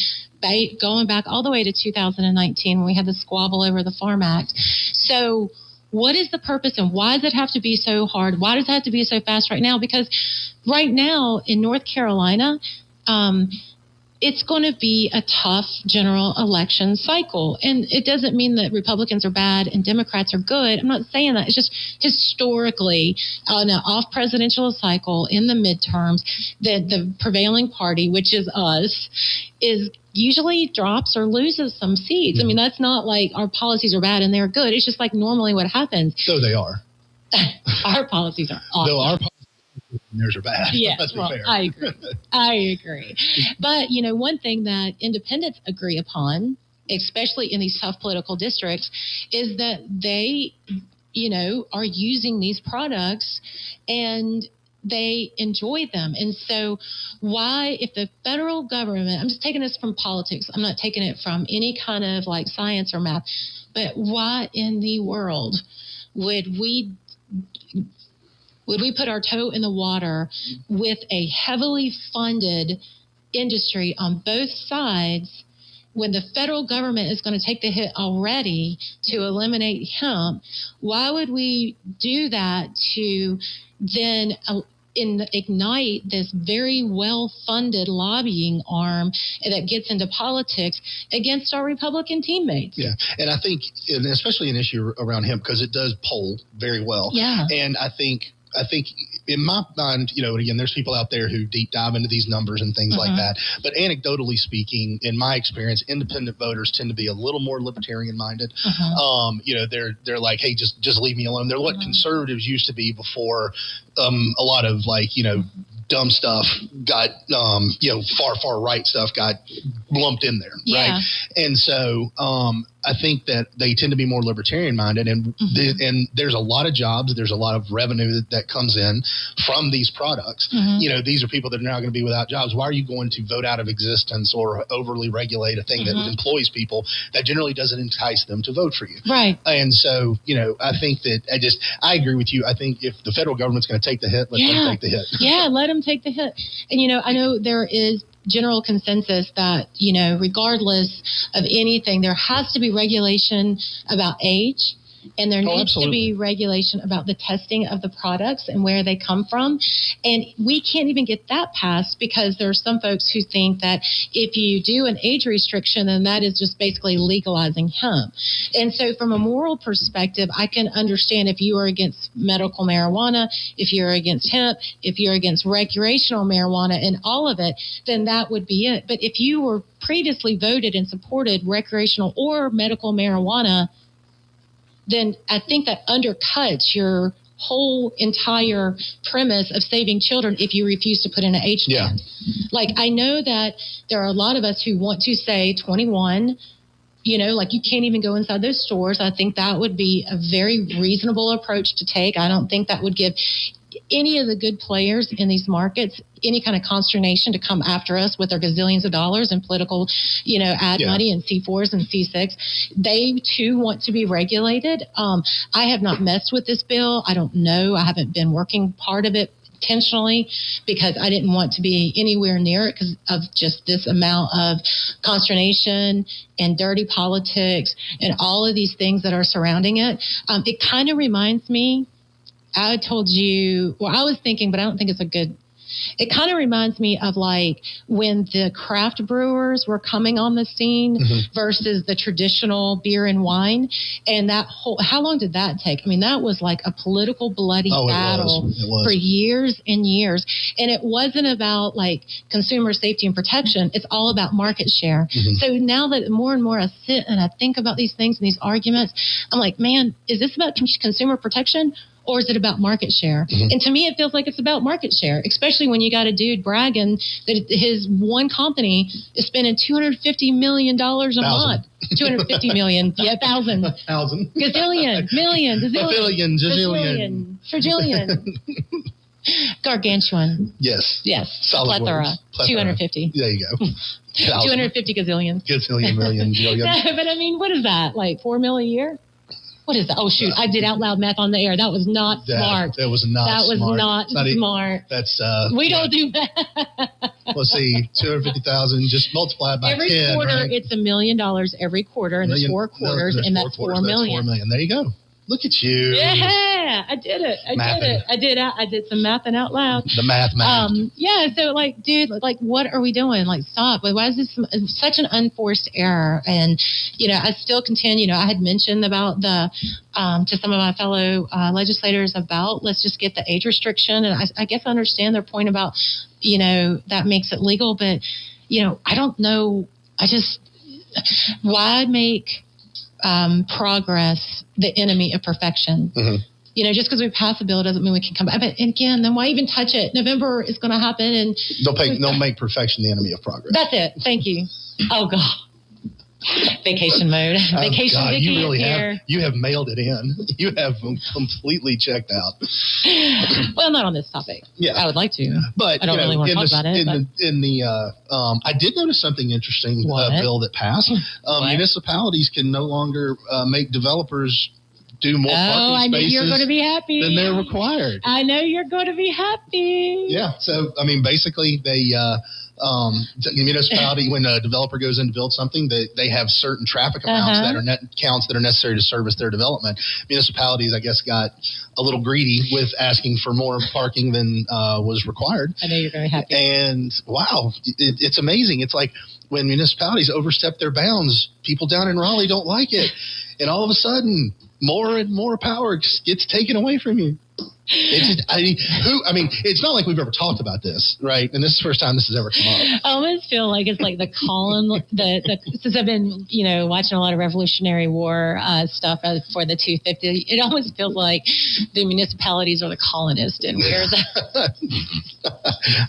going back all the way to 2019 when we had the squabble over the Farm Act. So what is the purpose and why does it have to be so hard? Why does it have to be so fast right now? Because right now in North Carolina, it's going to be a tough general election cycle. And it doesn't mean that Republicans are bad and Democrats are good. I'm not saying that. It's just historically, on an off-presidential cycle in the midterms, the prevailing party, which is us, is usually drops or loses some seats. I mean, that's not like our policies are bad and they're good. It's just like normally what happens. So they are. Our policies are awesome. No, our policies theirs are bad. Yeah, Let's be fair. I agree. I agree. But, one thing that independents agree upon, especially in these tough political districts, is that they, are using these products and they enjoy them. And so why, if the federal government, I'm just taking this from politics, I'm not taking it from any kind of like science or math, but why in the world would we put our toe in the water with a heavily funded industry on both sides when the federal government is going to take the hit already to eliminate hemp? Why would we do that to then ignite this very well-funded lobbying arm that gets into politics against our Republican teammates? Yeah, and I think, and especially an issue around hemp, because it does poll very well. Yeah. And I think in my mind, again, there's people out there who deep dive into these numbers and things like that. But anecdotally speaking, in my experience, independent voters tend to be a little more libertarian minded. They're like, hey, just leave me alone. They're what conservatives used to be before a lot of dumb stuff got, far right stuff got lumped in there. Yeah. Right. And so, I think that they tend to be more libertarian minded, and and there's a lot of jobs, there's a lot of revenue that comes in from these products. These are people that are now going to be without jobs. Why are you going to vote out of existence or overly regulate a thing that employs people that generally doesn't entice them to vote for you? Right. And so, I think that I agree with you. I think if the federal government's going to take the hit, let them take the hit. Yeah, let them take the hit. And, I know there is general consensus that, regardless of anything, there has to be regulation about age. And there needs to be regulation about the testing of the products and where they come from. And we can't even get that passed because there are some folks who think that if you do an age restriction, then that is just basically legalizing hemp. And so from a moral perspective, I can understand if you are against medical marijuana, if you're against hemp, if you're against recreational marijuana and all of it, then that would be it. But if you were previously voted and supported recreational or medical marijuana, then I think that undercuts your whole entire premise of saving children if you refuse to put in an age limit. Like, I know that there are a lot of us who want to say 21, you can't even go inside those stores. I think that would be a very reasonable approach to take. I don't think that would give any of the good players in these markets any kind of consternation to come after us with their gazillions of dollars in political, ad money and C4s and C6. They too want to be regulated. I have not messed with this bill. I don't know. I haven't been working part of it intentionally because I didn't want to be anywhere near it because of just this amount of consternation and dirty politics and all of these things that are surrounding it. It kind of reminds me, I told you, well, I was thinking, but I don't think it's a good, it kind of reminds me of like when the craft brewers were coming on the scene versus the traditional beer and wine. And that whole, how long did that take? I mean, that was like a political bloody battle for years and years. And it wasn't about like consumer safety and protection. It's all about market share. So now that more and more I sit and I think about these things and these arguments, I'm like, man, is this about consumer protection? Or is it about market share? And to me, it feels like it's about market share, especially when you got a dude bragging that his one company is spending $250 million a month. 250 million. Yeah, thousand. Gazillion. Million. Gazillion. Trillion. Gargantuan. Yes. Solid plethora. 250. There you go. 250 gazillions. Gazillion, million, billion. But I mean, what is that? Like $4 million a year? What is that? Oh, shoot. I did out loud math on the air. That was not smart. That was not smart. That was not smart. That's, we don't do that. Let's see, 250,000, just multiply it by 10. Every quarter, right? it's $1 million every quarter, and there's 4 quarters, and that's $4 million. That's $4 million. There you go. Look at you. Yeah, I did it. I did some mathing out loud. The math. Yeah, so like, dude, like, what are we doing? Like, stop. Why is this such an unforced error? And, you know, I still contend, you know, I had mentioned about the, to some of my fellow legislators about, let's just get the age restriction. And I guess I understand their point about, you know, that makes it legal. But, you know, I don't know. Why make progress the enemy of perfection? You know, just because we pass a bill doesn't mean we can come back. But again, then why even touch it? November is going to happen, and they'll make perfection the enemy of progress. That's it. Thank you. Oh God. Vacation mode. Vacation. God, Vicky you really here. You have mailed it in. You have completely checked out. Well, not on this topic. Yeah, I would like to, but I don't really want to talk about it. I did notice something interesting. Bill that passed. Municipalities can no longer make developers do more parking spaces. You're going to be happy. Than they're required. I know you're going to be happy. Yeah. So I mean, basically, they. The municipality, when a developer goes in to build something, they have certain traffic amounts that are counts that are necessary to service their development. Municipalities, I guess, got a little greedy with asking for more parking than was required. I know you're very happy. And wow, it's amazing. It's like when municipalities overstep their bounds, people down in Raleigh don't like it, and all of a sudden, more and more power gets taken away from you. It's not like we've ever talked about this, right? And this is the first time this has ever come up. I almost feel like it's like the column, since I've been, you know, watching a lot of Revolutionary War stuff for the 250, it almost feels like the municipalities are the colonists and we're the...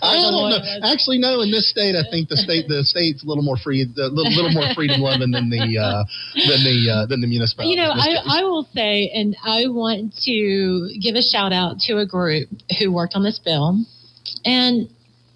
I don't know. Actually, no, in this state, I think the state's a little more free, a little more freedom loving than the municipalities. You know, I will say, and I want to give a shout out to a group who worked on this bill, and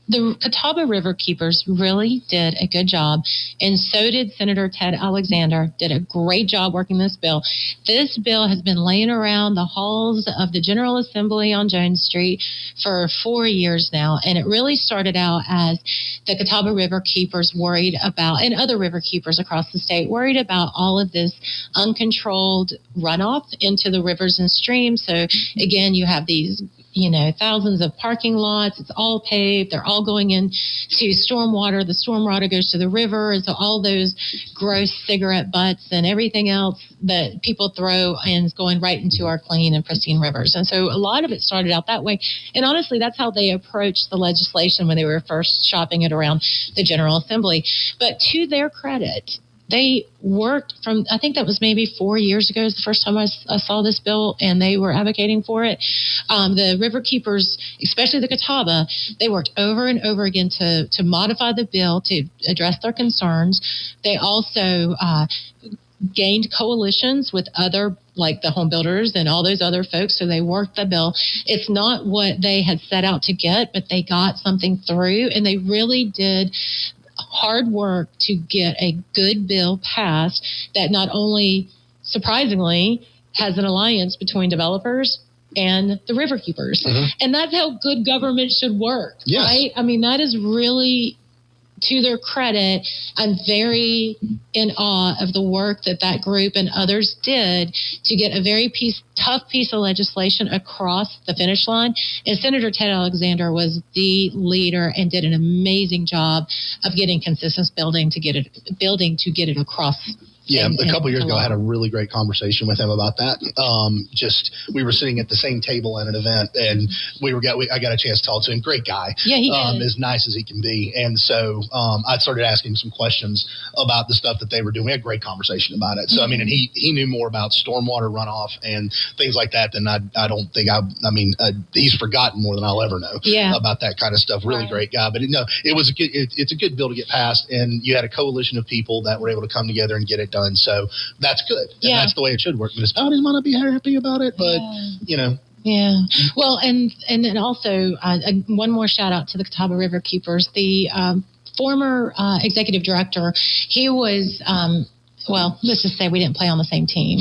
the Catawba River Keepers really did a good job, and so did Senator Ted Alexander, did a great job working this bill. This bill has been laying around the halls of the General Assembly on Jones Street for 4 years now, and it really started out as the Catawba River Keepers worried about, and other river keepers across the state, worried about all of this uncontrolled runoff into the rivers and streams. So again, you have these, you know, thousands of parking lots. It's all paved. They're all going into stormwater. The stormwater goes to the river. And so all those gross cigarette butts and everything else that people throw and is going right into our clean and pristine rivers. And so a lot of it started out that way. And honestly, that's how they approached the legislation when they were first shopping it around the General Assembly. But to their credit, they worked from, I think that was maybe 4 years ago is the first time I saw this bill, and they were advocating for it. The river keepers, especially the Catawba, they worked over and over again to modify the bill to address their concerns. They also gained coalitions with other, like the home builders and all those other folks, so they worked the bill. It's not what they had set out to get, but they got something through, and they really did hard work to get a good bill passed that not only, surprisingly, has an alliance between developers and the river keepers. And that's how good government should work, yes. right? I mean, that is really, to their credit, I'm very in awe of the work that group and others did to get a very tough piece of legislation across the finish line. And Senator Ted Alexander was the leader and did an amazing job of getting consensus building to get it across. Yeah, a couple years ago, I had a really great conversation with him about that. We were sitting at the same table at an event, and I got a chance to talk to him. Great guy. Yeah, he is. As nice as he can be. And so I started asking him some questions about the stuff that they were doing. We had a great conversation about it. So, I mean, and he knew more about stormwater runoff and things like that than he's forgotten more than I'll ever know about that kind of stuff. Really great guy. But it's a good bill to get passed, and you had a coalition of people that were able to come together and get it done. So that's good. And that's the way it should work. Municipalities might not be happy about it, but Yeah. Well, and then also one more shout out to the Catawba River Keepers. The former executive director, he was well, let's just say we didn't play on the same team.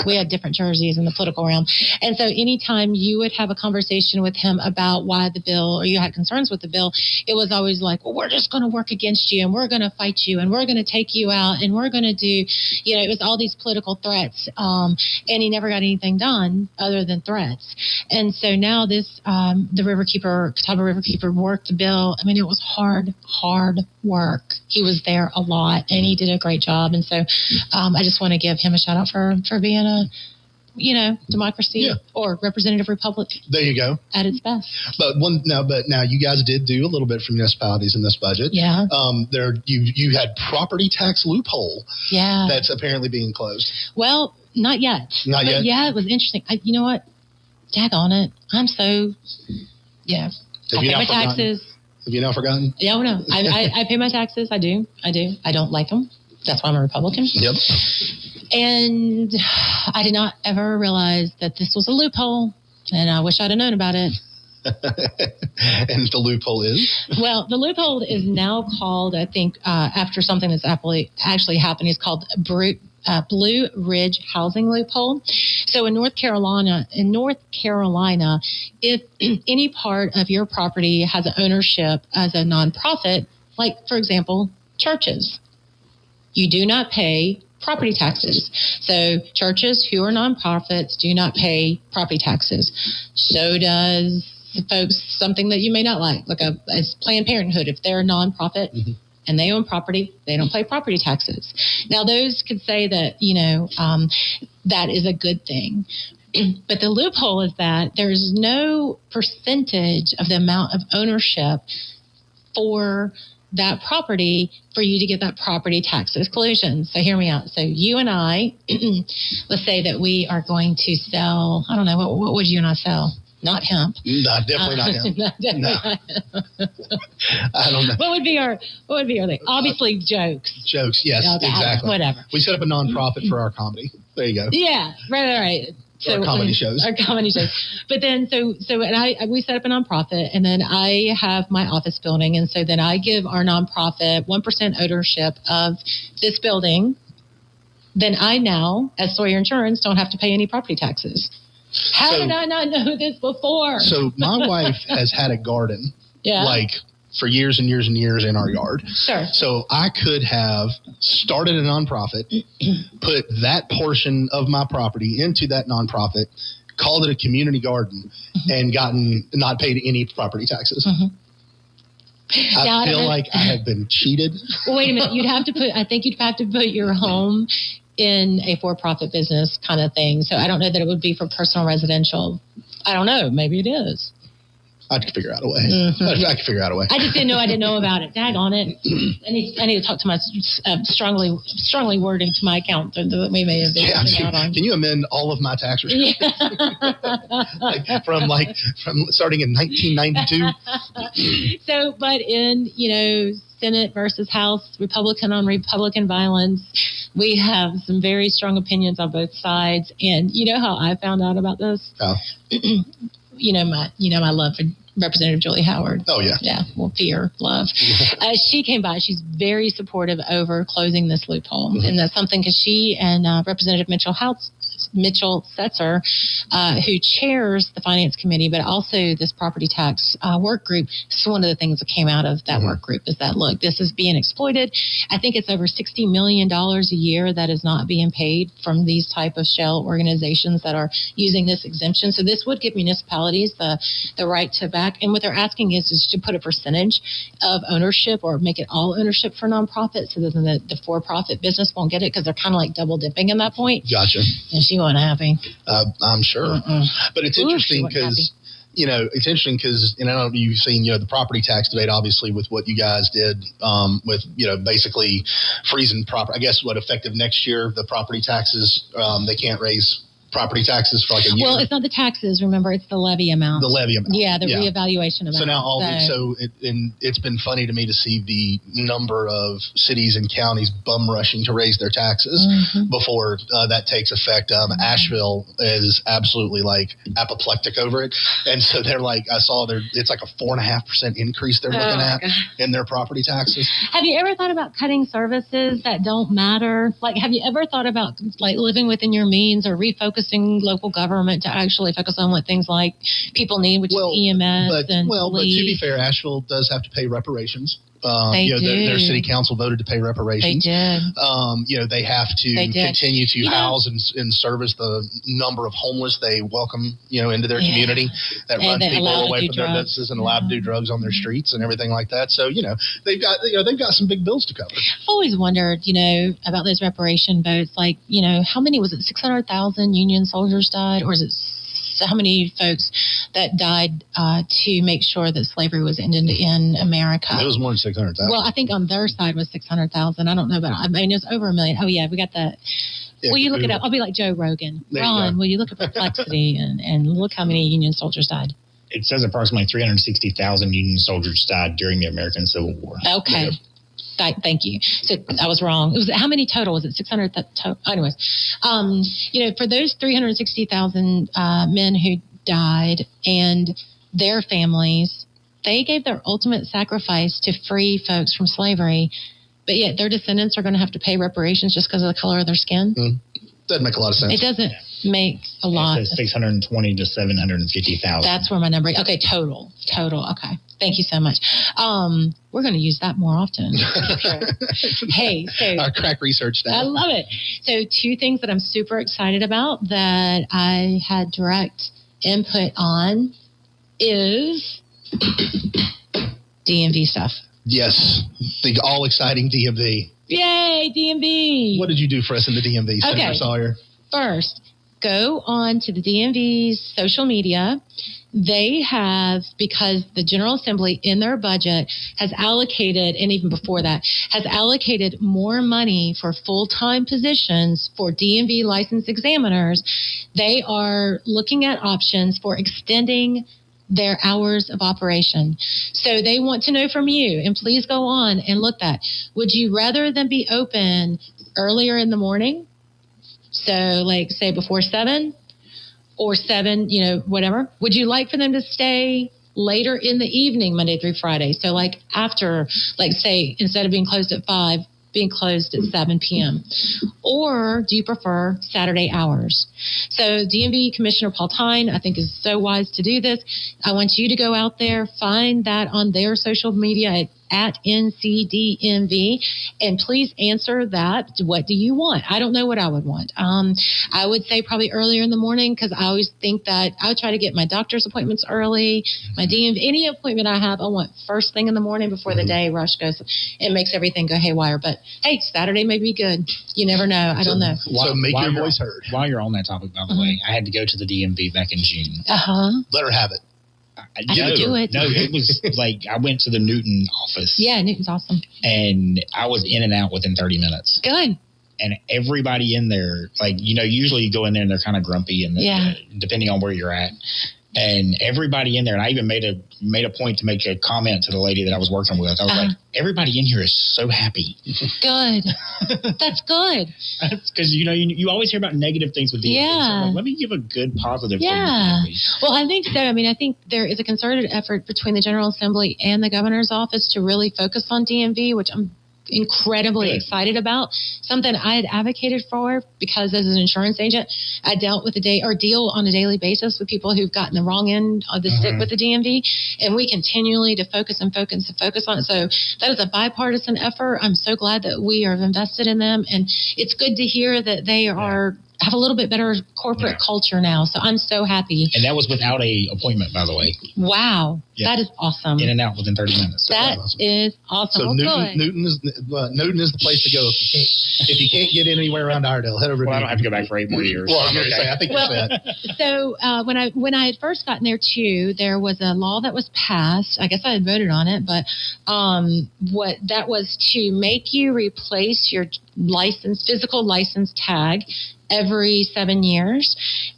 We had different jerseys in the political realm. And so anytime you would have a conversation with him about why the bill, or you had concerns with the bill, it was always like, well, we're just going to work against you, and we're going to fight you, and we're going to take you out, and we're going to do, it was all these political threats. And he never got anything done other than threats. And so now this, the Catawba River Keeper worked the bill. I mean, it was hard work. He was there a lot, and he did a great job. And so I just want to give him a shout out for being a, democracy or representative republic. There you go. At its best. But now you guys did do a little bit for municipalities in this budget. Yeah. You had property tax loophole. Yeah. That's apparently being closed. Well, not yet. Not yet. Yeah, it was interesting. You know what? Dag on it. I'm so I pay my taxes. Have you now forgotten? Yeah, no. I pay my taxes. I do. I don't like them. That's why I'm a Republican. Yep. And I did not ever realize that this was a loophole, and I wish I'd have known about it. And the loophole is? Well, the loophole is now called, I think, after something that's actually happened, is called Blue Ridge Housing Loophole. So in North Carolina, if any part of your property has an ownership as a nonprofit, like, for example, churches, you do not pay property taxes. So churches who are nonprofits do not pay property taxes. So does something that you may not like as Planned Parenthood. If they're a nonprofit and they own property, they don't pay property taxes. Now, those could say that, that is a good thing. But the loophole is that there's no percentage of the amount of ownership for that property for you to get that property tax exclusion. So hear me out. So you and I, let's say that we are going to sell, I don't know, what would you and I sell? Not hemp. No, definitely not hemp. No. I don't know. What would be our thing? Obviously, jokes. Jokes, yes, exactly. Whatever. We set up a nonprofit for our comedy. There you go. Yeah, right. So, our comedy shows. But then, we set up a nonprofit, and then I have my office building, and so then I give our nonprofit 1% ownership of this building. Then I now, as Sawyer Insurance, don't have to pay any property taxes. How did I not know this before? So my wife has had a garden, for years and years and years in our yard. Sure. So I could have started a nonprofit, put that portion of my property into that nonprofit, called it a community garden, and not paid any property taxes. I feel like I have been cheated. Well, wait a minute. I think you'd have to put your home in a for-profit business kind of thing. So I don't know that it would be for personal residential. I don't know. Maybe it is. I could figure out a way. I could figure out a way. I just didn't know. I didn't know about it. Dag on it. I need to talk to my strongly wording to my accountant that we may have been out on. Can you amend all of my tax returns? from starting in 1992? So, but in Senate versus House, Republican on Republican violence, we have some very strong opinions on both sides. And you know how I found out about this? Oh. My love for Representative Julie Howard. Oh, yeah. Yeah, well, fear, love. She came by. She's very supportive over closing this loophole. And that's something because she and Representative Mitchell House Mitchell Setzer, who chairs the Finance Committee, but also this property tax work group. This is one of the things that came out of that work group is that, look, this is being exploited. I think it's over $60 million a year that is not being paid from these type of shell organizations that are using this exemption. So this would give municipalities the right to back. And what they're asking is to put a percentage of ownership or make it all ownership for nonprofits so that the for-profit business won't get it because they're kind of like double dipping in that point. Gotcha. And she wasn't happy. I'm sure. But it's interesting because, and I don't know if you've seen, the property tax debate, obviously, with what you guys did with, basically freezing property. I guess effective next year, the property taxes, they can't raise property taxes for like a year. Well, it's not the taxes. Remember, it's the levy amount. The levy amount. Yeah, the reevaluation amount. So now it's been funny to me to see the number of cities and counties bum rushing to raise their taxes before that takes effect. Asheville is absolutely like apoplectic over it, and so they're like, I saw it's like a 4.5% increase they're looking at in their property taxes. Have you ever thought about cutting services that don't matter? Like, have you ever thought about like living within your means or refocusing local government to actually focus on what things like people need, which is EMS and police? But to be fair, Asheville does have to pay reparations. They do. Their city council voted to pay reparations. They did. They have to continue to house and service the number of homeless they welcome, into their community that run people away from their businesses and allowed to do drugs on their streets and everything like that. So, they've got some big bills to cover. I've always wondered, about those reparation votes. Like, how many was it? 600,000 Union soldiers died, or is it? How many folks that died to make sure that slavery was ended in America? It was more than 600,000. Well, I think on their side was 600,000. I don't know, but it was over 1 million. Oh, yeah, we got that. Will you look it up? I'll be like Joe Rogan. Ron, will you look at Perplexity and look how many Union soldiers died? It says approximately 360,000 Union soldiers died during the American Civil War. Okay. Yeah. Thank you. So I was wrong. It was how many total? Was it 600? Anyways, for those 360,000 men who died and their families, they gave their ultimate sacrifice to free folks from slavery, but yet their descendants are going to have to pay reparations just because of the color of their skin. Doesn't make a lot of sense. It doesn't make a lot. It says 620 to 750,000. That's where my number. Okay, total. Okay. Thank you so much. We're going to use that more often. Hey, so our crack research staff. I love it. So 2 things that I'm super excited about that I had direct input on is DMV stuff. Yes, the all exciting DMV. Yay, DMV! What did you do for us in the DMV, Senator Sawyer? First, go on to the DMV's social media. They have, because the General Assembly in their budget has allocated, and even before that, has allocated more money for full-time positions for DMV licensed examiners. They are looking at options for extending their hours of operation. So they want to know from you, and please go on and look that. Would you rather them be open earlier in the morning? So like say before 7 or 7, whatever. Would you like for them to stay later in the evening, Monday through Friday? So like after, like say, instead of being closed at 5, being closed at 7 p.m. Or do you prefer Saturday hours? So DMV Commissioner Paul Tyne, I think, is so wise to do this. I want you to go out there, find that on their social media at NCDMV, and please answer that. What do you want? I don't know what I would want. I would say probably earlier in the morning, because I always think that I would try to get my doctor's appointments early. My DMV, any appointment I have, I want first thing in the morning before the day rush goes. It makes everything go haywire. But hey, Saturday may be good. You never know. I don't know. So make your voice heard. While you're on that topic, by the way, I had to go to the DMV back in June. Let her have it. I can do it. No, it was like I went to the Newton office. Yeah, Newton's awesome. And I was in and out within 30 minutes. Good. And everybody in there, like, usually you go in there and they're kind of grumpy and depending on where you're at. And everybody in there, and I even made a point to make a comment to the lady that I was working with. I was like, everybody in here is so happy. Good. That's good. Because, you always hear about negative things with DMV. Yeah. So I'm like, let me give a good positive thing. Yeah. Well, I think so. I mean, I think there is a concerted effort between the General Assembly and the Governor's office to really focus on DMV, which I'm incredibly excited about, something I had advocated for because as an insurance agent, I dealt with deal on a daily basis with people who've gotten the wrong end of the stick with the DMV, and we continually to focus on it. So that is a bipartisan effort. I'm so glad that we are invested in them, and it's good to hear that they have a little bit better corporate culture now. So I'm so happy. And that was without a appointment, by the way. Wow. Yeah. That is awesome. In and out within 30 minutes. So that is awesome. So Newton is the place to go. If you can't get anywhere around Iredell, head over to Newton. I don't have to go back for 8 more years. Well, I was going to say, I think you're set. So when I had first gotten there too, there was a law that was passed. I guess I had voted on it, but what that was to make you replace your physical license tag every 7 years.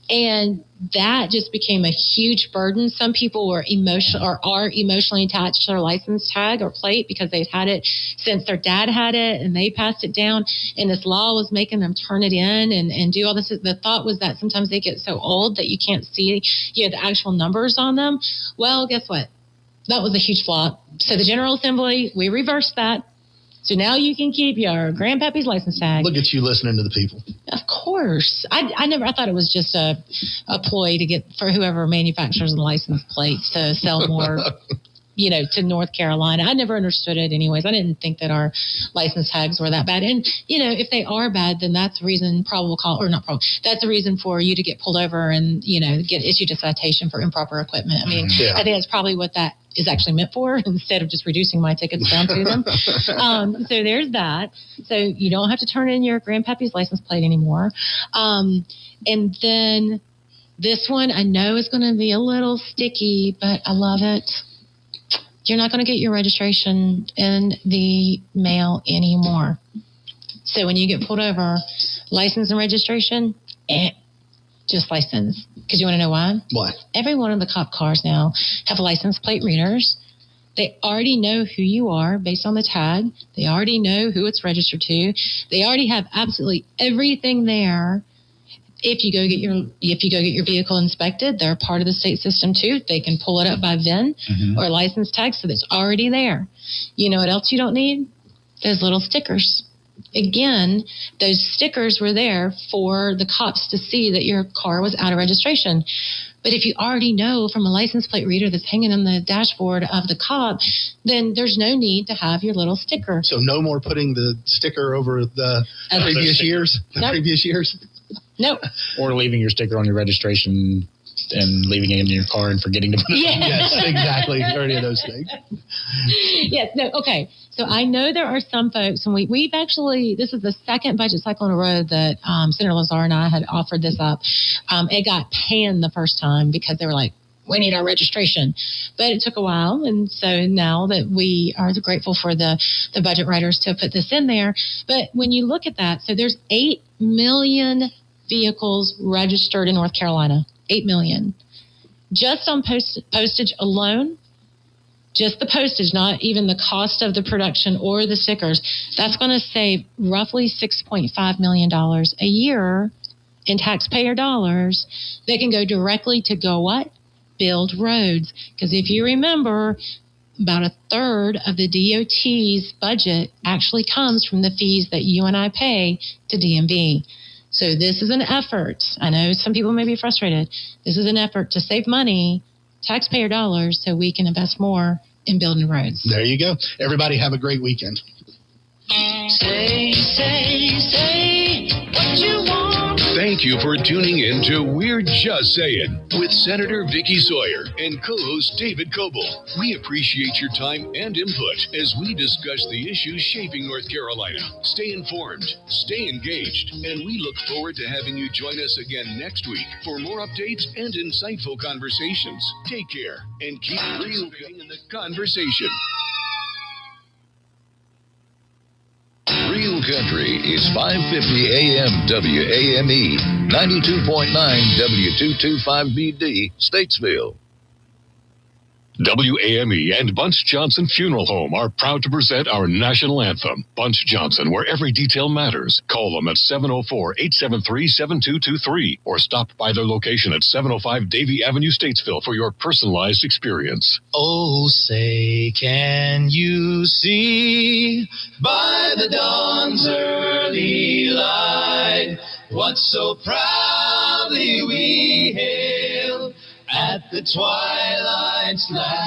And that just became a huge burden. Some people were are emotionally attached to their license tag or plate because they've had it since their dad had it and they passed it down. And this law was making them turn it in and do all this. The thought was that sometimes they get so old that you can't see the actual numbers on them. Well, guess what? That was a huge flop. So the General Assembly, we reversed that. So now you can keep your grandpappy's license tag. Look at you listening to the people. Of course. I thought it was just a ploy to get for whoever manufactures the license plates to sell more, to North Carolina. I never understood it anyways. I didn't think that our license tags were that bad. And, if they are bad, then that's a reason that's a reason for you to get pulled over and, get issued a citation for improper equipment. I mean, I think that's probably what that is actually meant for instead of just reducing my tickets down to them. So there's that. So you don't have to turn in your grandpappy's license plate anymore. And then this one I know is going to be a little sticky, but I love it. You're not going to get your registration in the mail anymore. So when you get pulled over, license and registration, just license. Because you want to know why? Why? Every one of the cop cars now have license plate readers. They already know who you are based on the tag. They already know who it's registered to. They already have absolutely everything there. If you go get your vehicle inspected, they're part of the state system too. They can pull it up by VIN or license tag, so it's already there. You know what else you don't need? Those little stickers. Again, those stickers were there for the cops to see that your car was out of registration. But if you already know from a license plate reader that's hanging on the dashboard of the cop, then there's no need to have your little sticker. So no more putting the sticker over the previous years? Previous years? Nope. Or leaving your sticker on your registration and leaving it in your car and forgetting to put it on. Yes, exactly. 30 of those things. Yes. No. Okay. So I know there are some folks, and we've actually, this is the second budget cycle in a row that Senator Lazar and I had offered this up. It got panned the first time because they were like, we need our registration. But it took a while, and so now that we are grateful for the budget writers to put this in there. But when you look at that, so there's 8 million vehicles registered in North Carolina. 8 million. Just on postage alone, just the postage, not even the cost of the production or the stickers, that's going to save roughly $6.5 million a year in taxpayer dollars that can go directly to build roads. Because if you remember, about a third of the DOT's budget actually comes from the fees that you and I pay to DMV. So this is an effort. I know some people may be frustrated. This is an effort to save money, taxpayer dollars, so we can invest more in building roads. There you go. Everybody have a great weekend. Say what you want. Thank you for tuning in to We're Just Saying with Senator Vickie Sawyer and co-host David Coble. We appreciate your time and input as we discuss the issues shaping North Carolina. Stay informed, stay engaged, and we look forward to having you join us again next week for more updates and insightful conversations. Take care and keep participating in the conversation. Real Country is 550 AM WAME, 92.9 W225BD, Statesville. WAME and Bunch Johnson Funeral Home are proud to present our national anthem, Bunch Johnson, where every detail matters. Call them at 704-873-7223 or stop by their location at 705 Davie Avenue, Statesville for your personalized experience. Oh, say, can you see by the dawn's early light what so proudly we hailed at the twilight's last